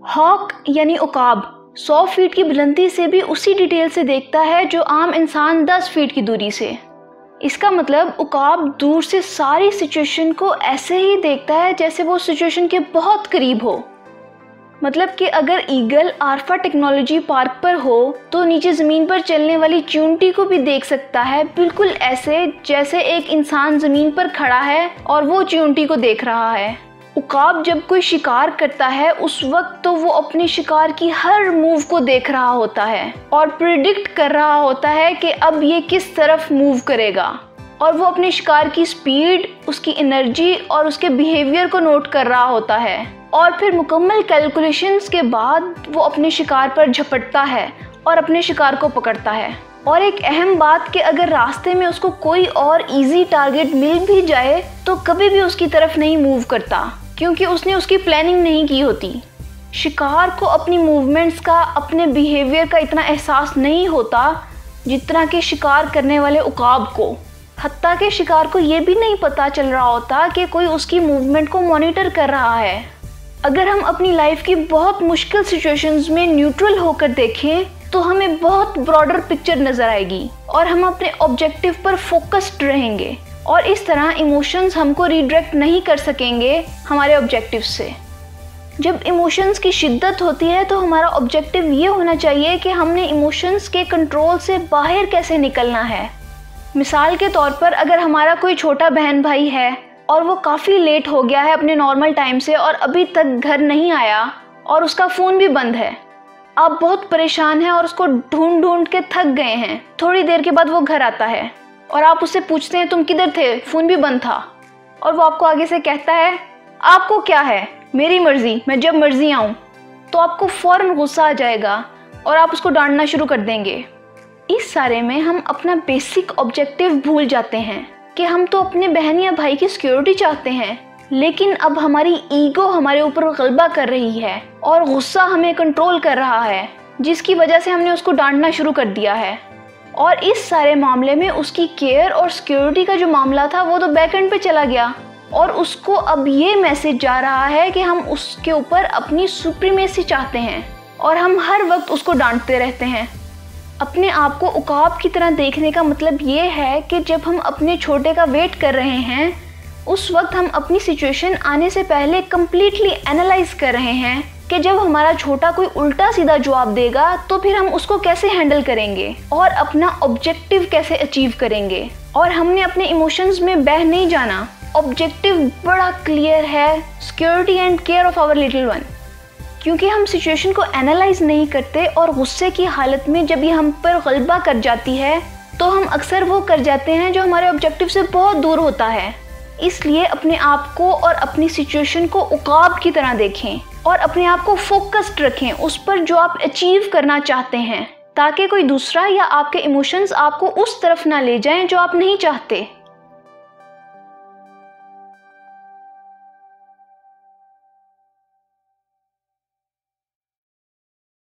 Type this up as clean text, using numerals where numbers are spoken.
Hoc यानी उकाब 100 feet की बुलंदी से भी उसी डिटेल से देखता है जो आम इंसान 10 फीट की दूरी से। इसका मतलब उकाब दूर से सारी सिचुएशन को ऐसे ही देखता है जैसे वो सिचुएशन के बहुत करीब हो। मतलब कि अगर ईगल आल्फा टेक्नोलॉजी पार्क पर हो तो नीचे ज़मीन पर चलने वाली चींटी को भी देख सकता है, बिल्कुल ऐसे जैसे एक इंसान ज़मीन पर खड़ा है और वो चींटी को देख रहा है। उकाब जब कोई शिकार करता है उस वक्त तो वो अपने शिकार की हर मूव को देख रहा होता है और प्रिडिक्ट कर रहा होता है कि अब ये किस तरफ मूव करेगा, और वो अपने शिकार की स्पीड, उसकी एनर्जी और उसके बिहेवियर को नोट कर रहा होता है। और फिर मुकम्मल कैलकुलेशंस के बाद वो अपने शिकार पर झपटता है और अपने शिकार को पकड़ता है। और एक अहम बात कि अगर रास्ते में उसको कोई और इजी टारगेट मिल भी जाए तो कभी भी उसकी तरफ नहीं मूव करता, क्योंकि उसने उसकी प्लानिंग नहीं की होती। शिकार को अपनी मूवमेंट्स का, अपने बिहेवियर का इतना एहसास नहीं होता जितना कि शिकार करने वाले उकाब को। हत्ता के शिकार को ये भी नहीं पता चल रहा होता कि कोई उसकी मूवमेंट को मॉनिटर कर रहा है। अगर हम अपनी लाइफ की बहुत मुश्किल सिचुएशंस में न्यूट्रल होकर देखें तो हमें बहुत ब्रॉडर पिक्चर नज़र आएगी और हम अपने ऑब्जेक्टिव पर फोकस्ड रहेंगे, और इस तरह इमोशंस हमको रिडायरेक्ट नहीं कर सकेंगे हमारे ऑब्जेक्टिव से। जब इमोशंस की शिद्दत होती है तो हमारा ऑब्जेक्टिव ये होना चाहिए कि हमने इमोशंस के कंट्रोल से बाहर कैसे निकलना है। मिसाल के तौर पर अगर हमारा कोई छोटा बहन भाई है और वो काफ़ी लेट हो गया है अपने नॉर्मल टाइम से और अभी तक घर नहीं आया और उसका फ़ोन भी बंद है, आप बहुत परेशान हैं और उसको ढूंढ ढूंढ के थक गए हैं। थोड़ी देर के बाद वो घर आता है और आप उससे पूछते हैं तुम किधर थे, फ़ोन भी बंद था, और वो आपको आगे से कहता है आपको क्या है, मेरी मर्ज़ी, मैं जब मर्ज़ी आऊँ। तो आपको फ़ौरन गुस्सा आ जाएगा और आप उसको डांटना शुरू कर देंगे। इस सारे में हम अपना बेसिक ऑब्जेक्टिव भूल जाते हैं कि हम तो अपने बहन या भाई की सिक्योरिटी चाहते हैं, लेकिन अब हमारी ईगो हमारे ऊपर गलबा कर रही है और गुस्सा हमें कंट्रोल कर रहा है, जिसकी वजह से हमने उसको डांटना शुरू कर दिया है। और इस सारे मामले में उसकी केयर और सिक्योरिटी का जो मामला था वो तो बैकएंड पे चला गया, और उसको अब ये मैसेज जा रहा है कि हम उसके ऊपर अपनी सुप्रीमेसी चाहते हैं और हम हर वक्त उसको डांटते रहते हैं। अपने आप को उकाब की तरह देखने का मतलब ये है कि जब हम अपने छोटे का वेट कर रहे हैं उस वक्त हम अपनी सिचुएशन आने से पहले कम्प्लीटली एनालाइज कर रहे हैं कि जब हमारा छोटा कोई उल्टा सीधा जवाब देगा तो फिर हम उसको कैसे हैंडल करेंगे और अपना ऑब्जेक्टिव कैसे अचीव करेंगे। और हमने अपने इमोशंस में बह नहीं जाना। ऑब्जेक्टिव बड़ा क्लियर है, security and care of our little one. क्योंकि हम सिचुएशन को एनालाइज नहीं करते और गुस्से की हालत में जब ये हम पर गलबा कर जाती है तो हम अक्सर वो कर जाते हैं जो हमारे ऑब्जेक्टिव से बहुत दूर होता है। इसलिए अपने आप को और अपनी सिचुएशन को उकाब की तरह देखें और अपने आप को फोकस्ड रखें उस पर जो आप अचीव करना चाहते हैं, ताकि कोई दूसरा या आपके इमोशंस आपको उस तरफ ना ले जाएं जो आप नहीं चाहते।